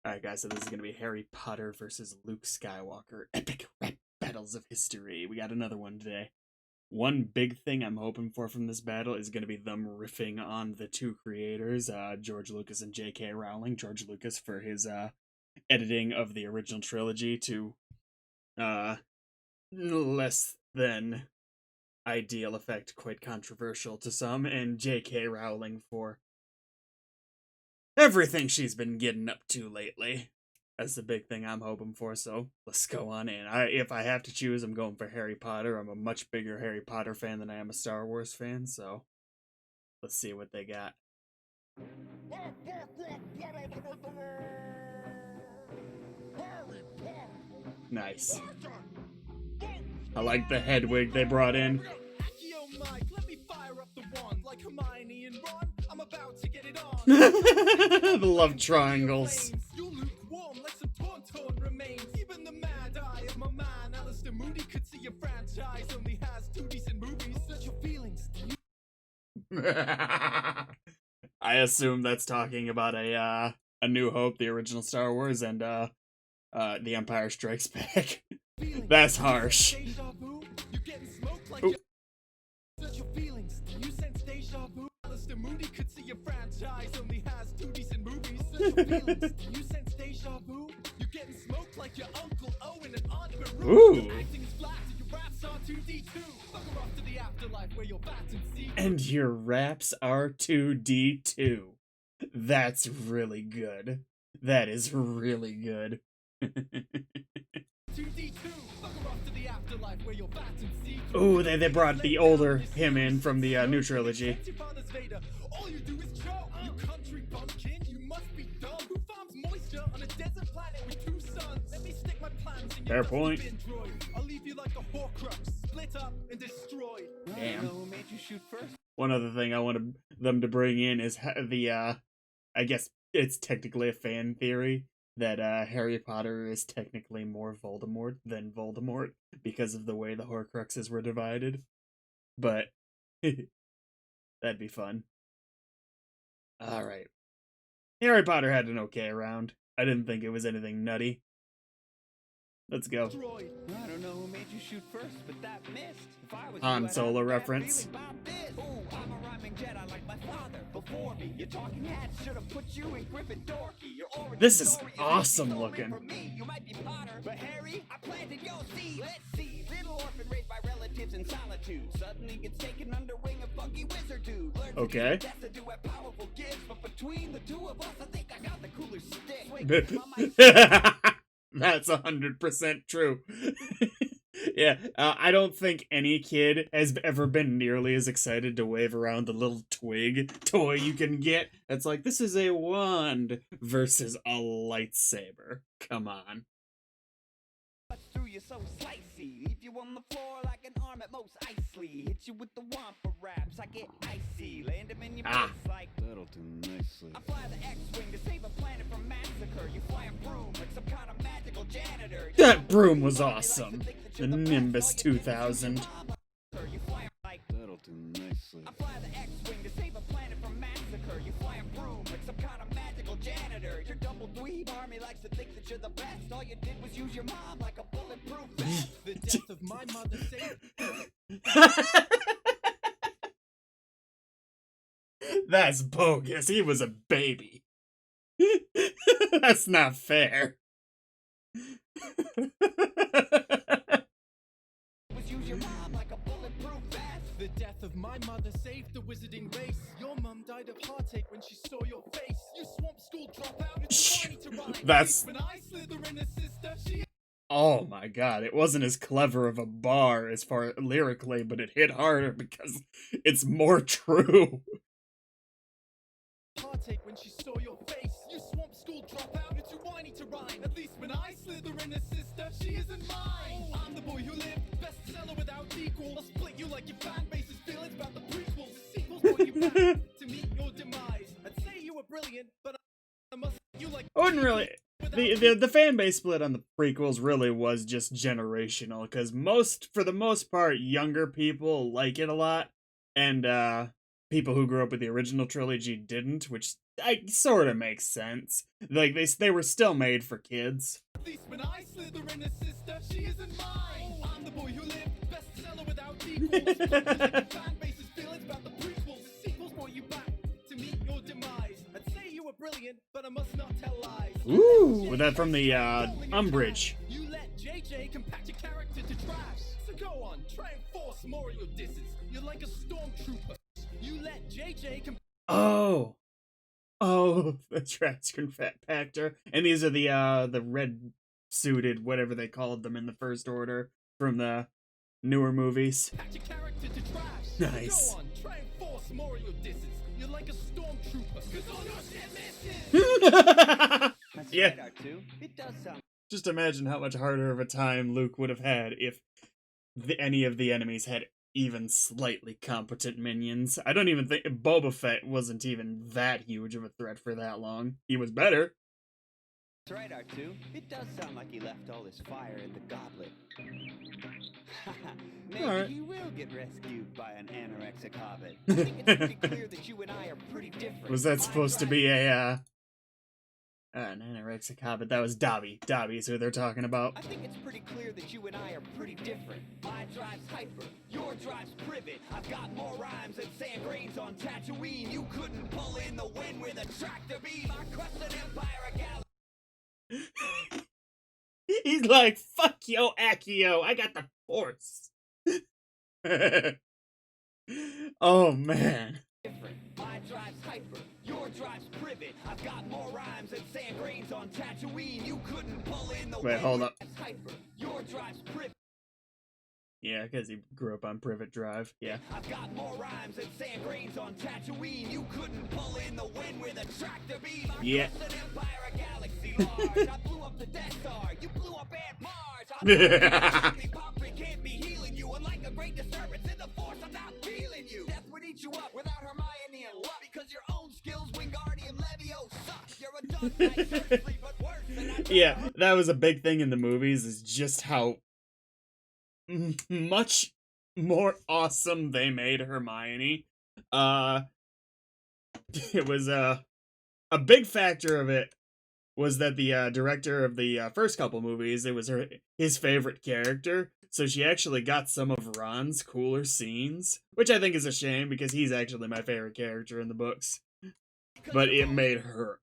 Alright guys, so this is going to be Harry Potter versus Luke Skywalker. Epic rap battles of history. We got another one today. One big thing I'm hoping for from this battle is going to be them riffing on the two creators, George Lucas and J.K. Rowling. George Lucas for his editing of the original trilogy to less than ideal effect, quite controversial to some, and J.K. Rowling for everything she's been getting up to lately. That's the big thing I'm hoping for, so let's go on in. If I have to choose, I'm going for Harry Potter. I'm a much bigger Harry Potter fan than I am a Star Wars fan, so let's see what they got. Nice. I like the head wig they brought in. The love triangles. I assume that's talking about a New Hope, the original Star Wars, and The Empire Strikes Back. That's harsh. Ooh. Ooh. And your raps are 2D2. That's really good. That is really good. Ooh, they brought the older him in from the new trilogy. Fair point. Damn. One other thing I wanted them to bring in is the, I guess it's technically a fan theory that Harry Potter is technically more Voldemort than Voldemort because of the way the Horcruxes were divided. But that'd be fun. Alright. Harry Potter had an okay round. I didn't think it was anything nutty. Let's go. I don't know who made you shoot first, but that missed. If I was Han Solo reference. Ooh, I'm a rhyming Jedi like my father before me. Your talking head should have put you in Gryffindor. This is awesome looking. You might be Potter, but Harry, I planted your seed. Let's see, little orphan raised by relatives in solitude suddenly gets taken under wing of funky wizard dude. Okay. To have powerful gifts, but between the two of us, I think I got the cooler stick. That's 100% true. Yeah, I don't think any kid has ever been nearly as excited to wave around the little twig toy you can get. It's like, this is a wand versus a lightsaber. Come on. Through you so slicey, leave you on the floor like an arm at most icely. Hit you with the wampa raps, I get icy. Land them in your face like that'll do nicely. I fly the X-wing to save a planet from massacre. You fly a broom like some kind of magical janitor. That broom was awesome. The Nimbus 2000. That'll do nicely. I fly the X-wing to save a planet from massacre. You fly a broom like some kind of magical janitor. Your double dweeb army likes to think that you're the best. All you did was use your mom like a bulletproof vest. The death of my mother saved. That's bogus. He was a baby. That's not fair. Use your mom like a bulletproof vest. The death of my mother saved the wizarding race. Your mom died of heartache when she saw your face. You swamp school dropout. That's... Oh my god, it wasn't as clever of a bar as far lyrically, but it hit harder because it's more true. Heartache when she saw your face. You swamp school dropout. You're too whiny to rhyme. At least when I slither in a sister, she isn't mine. I'm the boy who lived, bestseller without equal. I'll split you like your fan base's feelings about the prequels. Sequels brought you back to meet your demise. I'd say you were brilliant, but I must you like. I wouldn't really. The fan base split on the prequels really was just generational, because for the most part, younger people like it a lot, and people who grew up with the original trilogy didn't, which I sort of makes sense. Like they were still made for kids. At least when I slither in a sister, she isn't mine. I'm the boy who lived, bestseller without equals. Fan base's feelings about the prequels. Sequels brought you back to meet your demise. I'd say you were brilliant, but I must not tell lies. Ooh, with that from the Umbridge. You let JJ compact your character to trash. So go on, try and force more of your disses. You're like a stormtrooper. You let JJ Oh, the trash compactor, and these are the red suited whatever they called them in the First Order from the newer movies. compact your character to trash. Nice. So go on, try and force more of your disses. You're like a stormtrooper. Cause all your shit misses. That's Yeah. right, R2. It does sound Just imagine how much harder of a time Luke would have had if any of the enemies had even slightly competent minions. I don't even think Boba Fett wasn't even that huge of a threat for that long. He was better. That's right, R2. It does sound like he left all his fire in the goblet. Maybe Alright. he will get rescued by an anorexic hobbit. I think it's pretty clear that you and I are pretty different. Was that supposed to be an anorexic hobbit? That was Dobby. Dobby's who they're talking about. I think it's pretty clear that you and I are pretty different. My drive's hyper, your drive's privet. I've got more rhymes than sand grains on Tatooine. You couldn't pull in the wind with a tractor beam. I crushed an empire of galaxies. He's like, fuck yo, Accio, I got the Force. Oh, man. Different. My drive's hyper, your drive's privet. I've got more rhymes than sand grains on Tatooine. You couldn't pull in the Wait, wind hold with up. a hyper, your drive's privet. Yeah, because he grew up on Privet Drive. Yeah. I've got more rhymes than sand grains on Tatooine. You couldn't pull in the wind with a tractor beam. I Yeah. crushed an empire of galaxy large. I blew up the Death Star. You blew up Aunt Marge. Poppy can't be healing you. Unlike a great disturbance in the Force, I'm not feeling you. Death would eat you up without Hermione and luck. Because your own skills, Wingardium Levio, suck. You're a dud like Dursley, but worse than I Yeah, that was a big thing in the movies, is just how much more awesome they made Hermione. It was a big factor of it was that the director of the first couple movies, it was his favorite character, so she actually got some of Ron's cooler scenes, which I think is a shame because he's actually my favorite character in the books. But it made her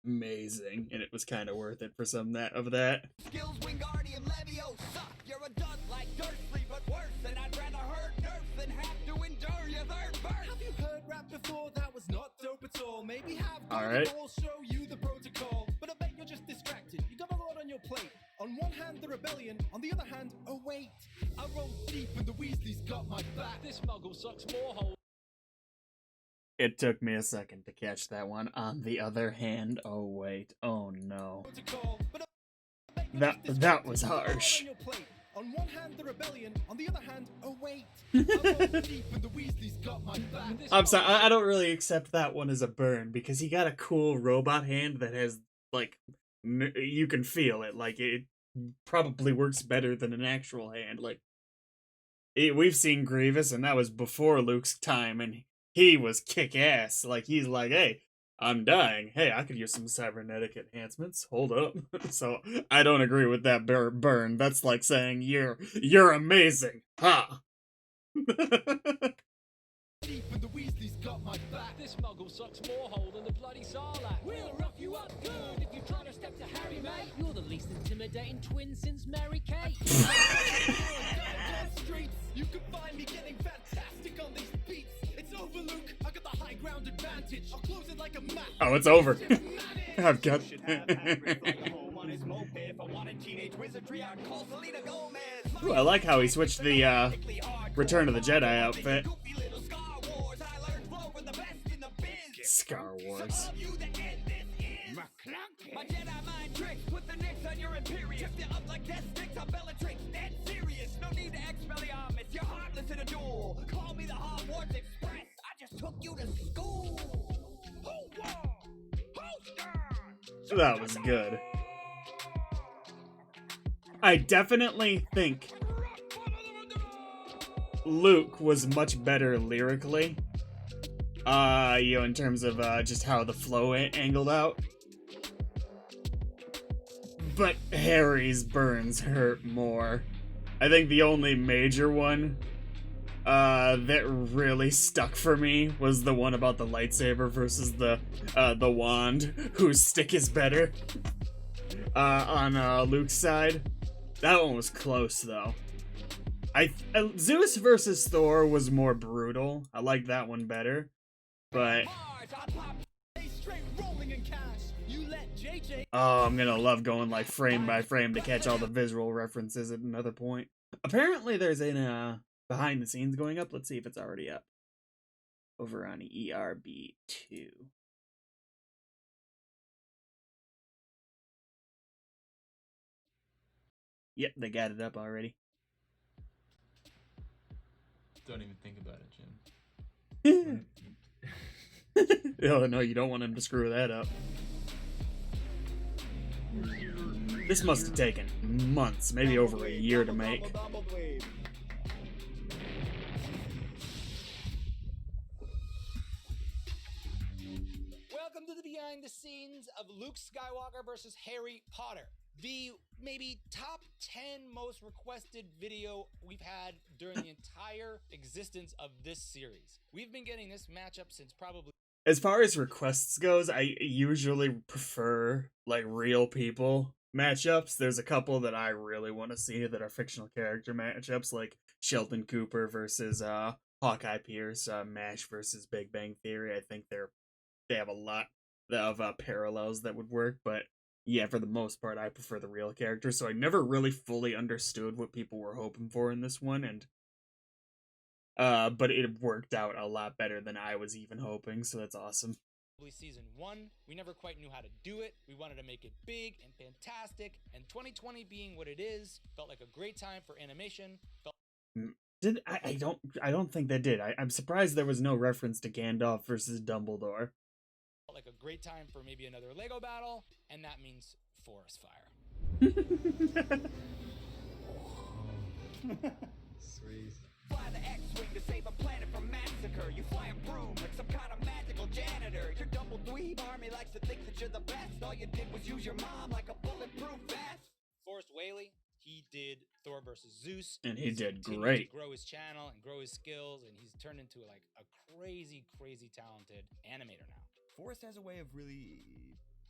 amazing, and it was kind of worth it for some of that. skills, Wingardium Levio, suck. You're a dud like Dursley, but worse. And I'd rather hurt nerfs than have to endure your third birth. Have you heard rap before? That was not dope at all. Maybe have Alright. I'll show you the protocol. But I bet you're just distracted. You got a lot on your plate. On one hand, the rebellion. On the other hand, oh wait. I rolled deep and the Weasleys got my back. This muggle sucks more holes. It took me a second to catch that one. On the other hand, oh wait, oh no. Protocol. But I bet you're just That distracted. was You got a lot harsh. on your plate. On one hand, the rebellion. On the other hand, oh wait. I rolled deep and the Weasleys got my back. This I'm sorry, I don't really accept that one as a burn, because he got a cool robot hand that has, like, you can feel it. Like, it probably works better than an actual hand. Like, we've seen Grievous, and that was before Luke's time, and he was kick-ass. Like, he's like, hey, I'm dying. Hey, I could use some cybernetic enhancements. Hold up. So, I don't agree with that burn. That's like saying, you're amazing. Ha! deep and the Weasleys got my back. This muggle sucks more hole than the bloody Sarlacc. We'll rough you up good if you try to step to Harry, mate. You're the least intimidating twin since Mary Kate. Streets, you can find me getting fantastic on these beats. It's over, Luke. I got the high ground advantage. I'll close it like a map. Oh, it's over. I've got... Should have Hagrid fly home on his moped. If I wanted teenage wizardry, I'd call Selena Gomez. Ooh, I like how he switched the Return of the Jedi outfit. Goofy little Star Wars. I learned flow from the best in the biz. Star Wars. You the end this is my Jedi mind tricks. Put the nicks on your Imperius. Shift you up like death sticks on Bellatrix. Dead serious. No need to Expelliarmus. You're heartless in a duel. Call me the Hogwarts Express. I just took you to school. Who won? Who's That was good. I definitely think Luke was much better lyrically You know, in terms of just how the flow angled out. But Harry's burns hurt more. I think the only major one that really stuck for me was the one about the lightsaber versus the wand, whose stick is better. On Luke's side. That one was close though. Zeus versus Thor was more brutal. I like that one better. But oh, I'm gonna love going like frame by frame to catch all the visual references at another point. Apparently there's a behind the scenes going up. Let's see if it's already up. Over on ERB2. Yep, they got it up already. Don't even think about it, Jim. Oh no, you don't want him to screw that up. This must have taken months, maybe over a year to make. Welcome to the behind the scenes of Luke Skywalker versus Harry Potter. The maybe top 10 most requested video we've had during the entire existence of this series. We've been getting this matchup since probably... As far as requests goes, I usually prefer like real people matchups. There's a couple that I really want to see that are fictional character matchups, like Sheldon Cooper versus Hawkeye Pierce, MASH versus Big Bang Theory. I think they have a lot of parallels that would work, but yeah, for the most part, I prefer the real characters. So I never really fully understood what people were hoping for in this one, and but it worked out a lot better than I was even hoping, so that's awesome. Season 1, we never quite knew how to do it. We wanted to make it big and fantastic, and 2020 being what it is, felt like a great time for animation. I don't think that did. I'm surprised there was no reference to Gandalf versus Dumbledore. Felt like a great time for maybe another Lego battle, and that means forest fire. Sweet. Fly the X-Wing to save a planet from massacre. You fly a broom like some kind of magical janitor. Your double dweeb army likes to think that you're the best. All you did was use your mom like a bulletproof vest. Forrest Whaley, he did Thor versus Zeus. And he did continued great. to grow his channel and grow his skills, and he's turned into like a crazy talented animator now. Forrest has a way of really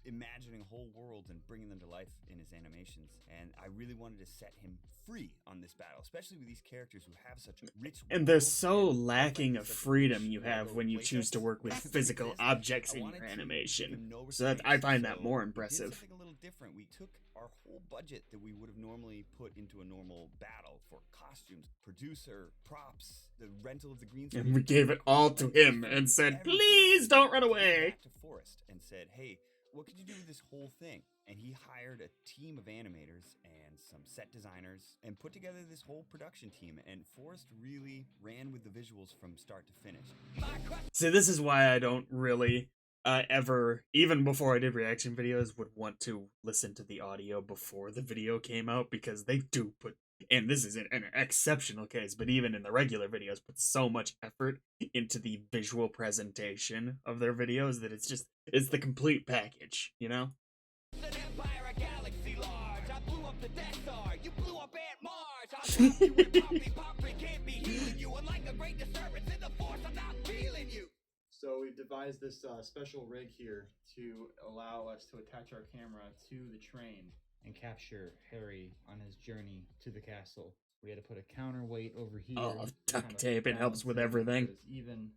imagining whole worlds and bringing them to life in his animations, and I really wanted to set him free on this battle, especially with these characters who have such rich And there's so lacking of freedom you have when you choose to work with physical objects in your animation. So that I find that more impressive. We did something a little different. We took our whole budget that we would have normally put into a normal battle for costumes, producer, props, the rental of the green screen, And we gave it all to him and said, "Please don't run away." Back to Forrest and said, "Hey, what could you do with this whole thing?" And he hired a team of animators and some set designers and put together this whole production team. And Forrest really ran with the visuals from start to finish. See, this is why I don't really ever, even before I did reaction videos, would want to listen to the audio before the video came out, because they do put, and this is an exceptional case, but even in the regular videos, put so much effort into the visual presentation of their videos that it's the complete package, you know? An empire, a galaxy large. I blew up the Death Star. You blew up Aunt Marge. I popped you and Poppy can't be healing you. Unlike a great disturbance in the force, I'm not feeling you. So we've devised this special rig here to allow us to attach our camera to the train and capture Harry on his journey to the castle. We had to put a counterweight over here. Oh, to duct kind of tape, it helps balance with it, everything. so it's even,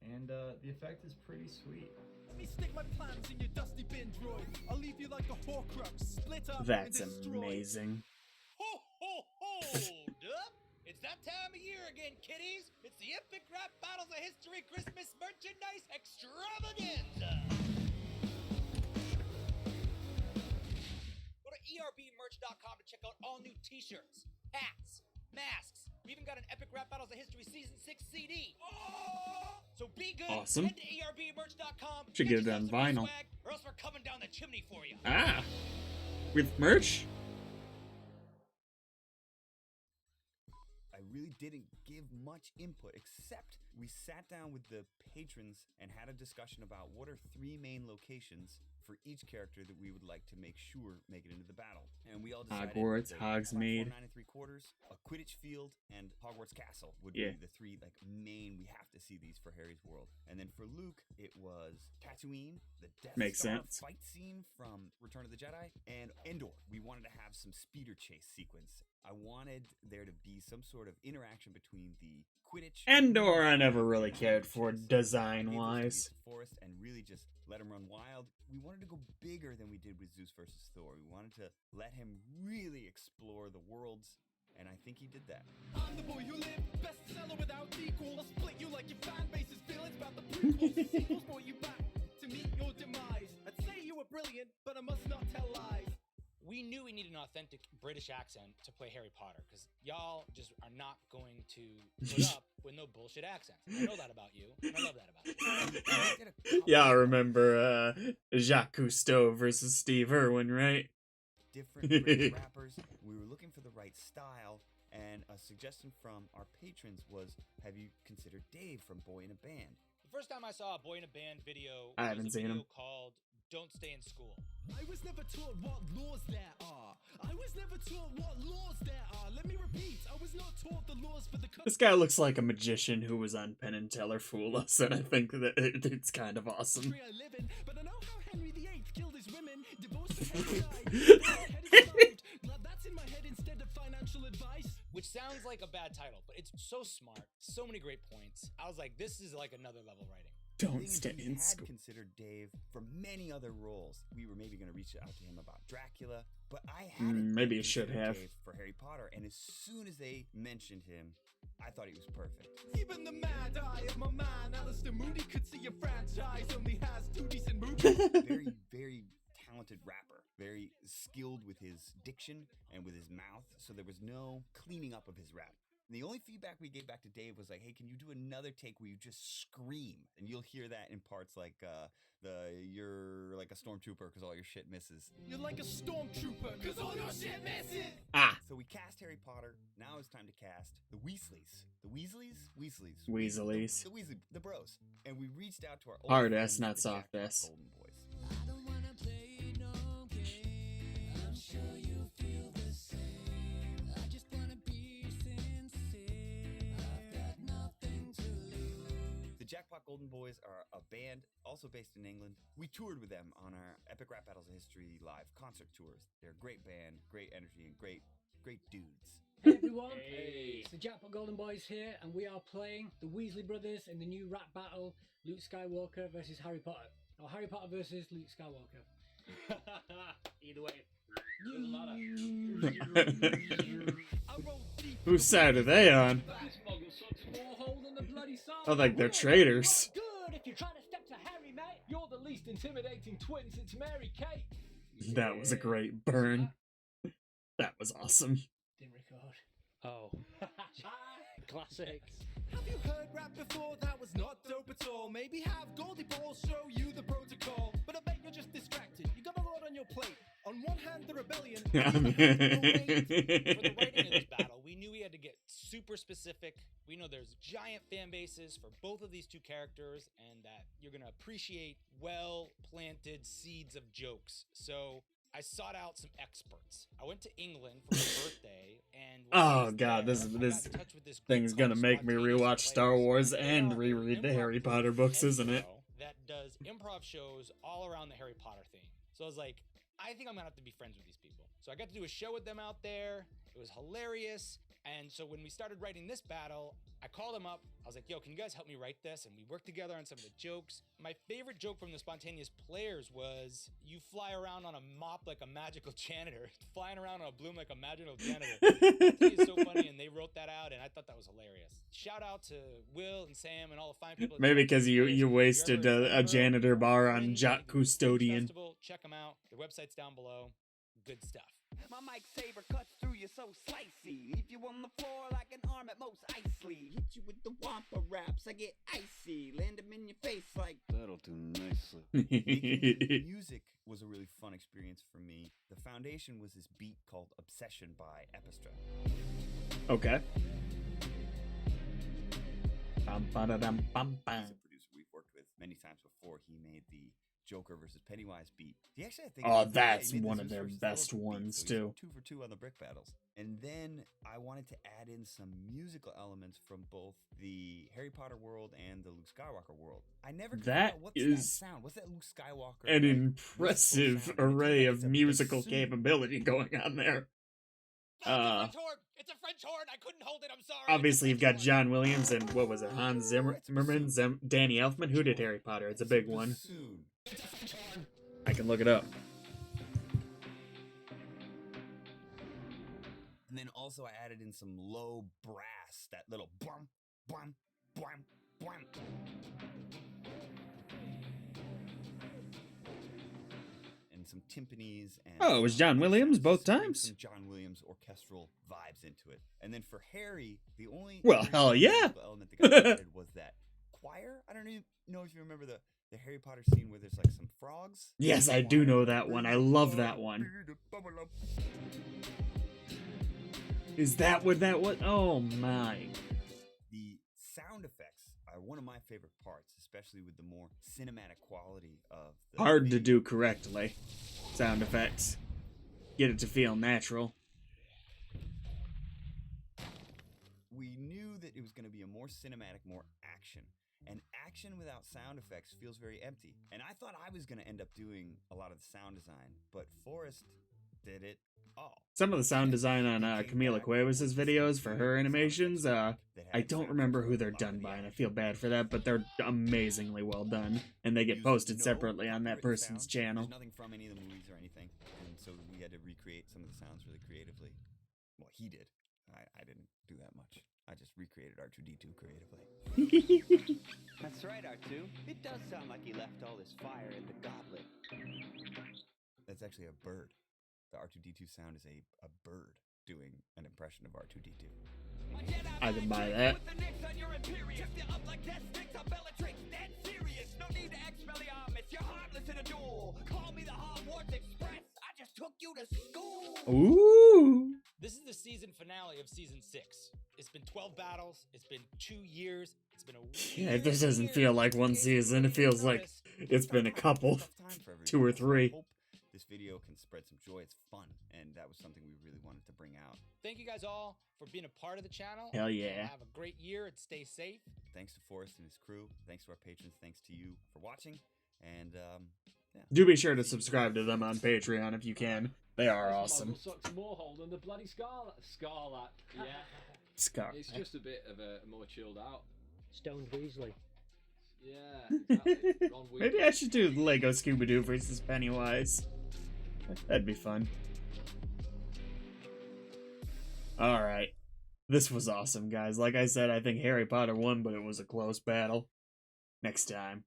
and the effect is pretty sweet. Let me stick my plans in your dusty bin droid. I'll leave you like a Horcrux, split up That's and destroyed. amazing. Ho, ho, hold up. It's that time of year again, kiddies. It's the Epic Rap Battles of History Christmas Merchandise Extravaganza. Go to erbmerch.com to check out all new t-shirts, hats, masks. We even got an Epic Rap Battles of History Season 6 CD. So be good. Awesome. Head to erbmerch.com. Should get it yourself on some vinyl. swag, or else we're coming down the chimney for you. Ah, with merch? I really didn't give much input, except we sat down with the patrons and had a discussion about what are 3 main locations for each character that we would like to make sure make it into the battle. And we all decided Hogwarts, that Hogsmeade. platform 9 3/4, a Quidditch field, and Hogwarts Castle would Yeah. be the 3 like main. We have to see these for Harry's world. And then for Luke, it was Tatooine, the Death Makes Star sense. fight scene from Return of the Jedi, and Endor. We wanted to have some speeder chase sequence. I wanted there to be some sort of interaction between the Quidditch. Endor I never really and cared for chase. design-wise. I gave those to the forest and really just let him run wild. We wanted to go bigger than we did with Zeus versus Thor. We wanted to let him really explore the worlds, and I think he did that. I'm the boy who lived, bestseller without equal. I'll split you like your fan base's feelings about the prequels. The sequels brought you back to meet your demise. I'd say you were brilliant, but I must not tell lies. We knew we needed an authentic British accent to play Harry Potter, because y'all just are not going to put up with no bullshit accents. I know that about you, and I love that about you. Yeah, I remember Jacques Cousteau versus Steve Irwin, right? Different British rappers. We were looking for the right style, and a suggestion from our patrons was, have you considered Dave from Boy in a Band? The first time I saw a Boy in a Band video I was haven't a seen video him. called Don't Stay in School. I was never taught what laws there are. I was never taught what laws there are. Let me repeat, I was not taught the laws for the This guy looks like a magician who was on Penn and Teller Fool Us, and I think that it's kind of awesome. country I live in. But I know how Henry VIII killed his women, divorced and Henry died. My head is solved. Glad that's in my head instead of financial advice. Which sounds like a bad title, but it's so smart. So many great points. I was like, this is like another level writing. Don't Thing is, stay we in had school. considered Dave for many other roles. We were maybe going to reach out to him about Dracula, but I hadn't. Maybe you should considered have. Dave for Harry Potter, and as soon as they mentioned him, I thought he was perfect. Even the mad eye of my man, Alistair Moody, could see a franchise only has 2 decent movies. Very, very talented rapper, very skilled with his diction and with his mouth, so there was no cleaning up of his rap. The only feedback we gave back to Dave was like, hey, can you do another take where you just scream? And you'll hear that in parts like you're like a stormtrooper because all your shit misses. You're like a stormtrooper, cause all your shit misses. So we cast Harry Potter. Now it's time to cast the Weasleys. The Weasleys? Weasleys. Weasleys. The Weasley, the bros. And we reached out to our old Hard friends, ass, not the soft Jackpot ass. Golden Boys. I don't wanna play no game. I'm sure you feel the same. I just wanna be sincere. I've got nothing to lose. The Jackpot Golden Boys are a band also based in England. We toured with them on our Epic Rap Battles of History live concert tours. They're a great band, great energy, and great dudes. Hey everyone, it's the Jackpot Golden Boys here, and we are playing the Weasley brothers in the new rap battle, Luke Skywalker versus Harry Potter. Or Harry Potter versus Luke Skywalker. Either way. Doesn't matter. Whose side are they on? More hole than the bloody sun. I think they're traitors. Good, if you're trying to step to Harry, mate. You're the least intimidating twin since Mary Kate. That was a great burn. That was awesome. Didn't record. Oh. Classics. Have you heard rap before? That was not dope at all. Maybe have Goldie Balls show you the protocol. But I bet you're just distracted. You got a lot on your plate. On one hand, the rebellion. For the writing of this battle, we knew we had to get super specific. We know there's giant fan bases for both of these two characters, and that you're gonna appreciate well-planted seeds of jokes. So I sought out some experts. I went to England for my birthday, and when I Oh was god, there, this I got this in touch with this group thing's gonna called make me Spontaneous rewatch Star Players. Wars They and are an reread the improv Harry group Potter books, and isn't it? show that does improv shows all around the Harry Potter theme. So I was like, I think I'm gonna have to be friends with these people. So I got to do a show with them out there. It was hilarious. And so when we started writing this battle, I called them up. I was like, yo, can you guys help me write this? And we worked together on some of the jokes. My favorite joke from the Spontaneous Players was, you fly around on a mop like a magical janitor. Flying around on a broom like a magical janitor. It's so funny, and they wrote that out, and I thought that was hilarious. Shout out to Will and Sam and all the fine people. at Maybe the because you Spontaneous Players. wasted If you're ever a janitor bar on Fringe, Jacques they do a food Custodian. festival. Check them out. Their website's down below. Good stuff. My mic saber cuts through you so slicey. Leave you on the floor like an arm at most Isley. Hit you with the Wampa raps, I get icy. Land them in your face like That'll do nicely. Making music was a really fun experience for me. The foundation was this beat called Obsession by Epistra. Okay. He's a producer we've worked with many times before. He made the Joker versus Pennywise beat. He actually, I think, Oh, he that's made the one of Zeus their versus best Elephant beat, ones, so he's too. 2 for 2 on the brick battles. And then I wanted to add in some musical elements from both the Harry Potter world and the Luke Skywalker world. I never could figure That out what's is that sound. What's that Luke Skywalker? an like, impressive wistful sound? And it array turns out of it's a musical bassoon. capability going on there. It's a French horn. It's a French horn. I couldn't hold it. I'm sorry. Obviously, you've got It's a French John Williams and what was it, Hans Zimmerman, Danny Elfman. Who did Harry Potter? It's a big one. Bassoon. I can look it up. And then also I added in some low brass, that little bump, bump, bump, bump. And some timpanis and Oh, it was John some Williams sounds both to bring times? Some John Williams orchestral vibes into it. And then for Harry, the only Well, really hell yeah. musical element that got added was that choir. I don't even know if you remember the Harry Potter scene where there's like some frogs. Yes, I do know that one. I love that one. Is that what that was? Oh my. The sound effects are one of my favorite parts, especially with the more cinematic quality of the Hard to video. do correctly. Sound effects. Get it to feel natural. We knew that it was going to be a more cinematic, more action. And action without sound effects feels very empty. And I thought I was going to end up doing a lot of the sound design, but Forrest did it all. Some of the sound design on Camila Cuevas' videos for her animations, I don't remember who they're done by, and I feel bad for that, but they're amazingly well done, and they get posted separately on that person's channel. There's nothing from any of the movies or anything, and so we had to recreate some of the sounds really creatively. Well, he did. I didn't do that much. I just recreated R2-D2 creatively. That's right, R2. It does sound like he left all his fire in the goblet. That's actually a bird. The R2-D2 sound is a bird doing an impression of R2-D2. I can buy that. Ooh. This is the season finale of season 6. It's been 12 battles. It's been 2 years. It's been a Yeah, this doesn't feel like one season. It feels like it's been a couple. 2 or 3. I hope this video can spread some joy. It's fun, and that was something we really wanted to bring out. Thank you guys all for being a part of the channel. Hell yeah. Have a great year and stay safe. Thanks to Forrest and his crew. Thanks to our patrons. Thanks to you for watching. And yeah. Do be sure to subscribe to them on Patreon if you can. They are awesome. Sucks more hole than the bloody Scarlet. Yeah. Scar. It's just a bit of a more chilled out. Stoned Weasley. Yeah, exactly. Ron Maybe I should do Lego Scooby-Doo versus Pennywise. That'd be fun. Alright. This was awesome, guys. Like I said, I think Harry Potter won, but it was a close battle. Next time.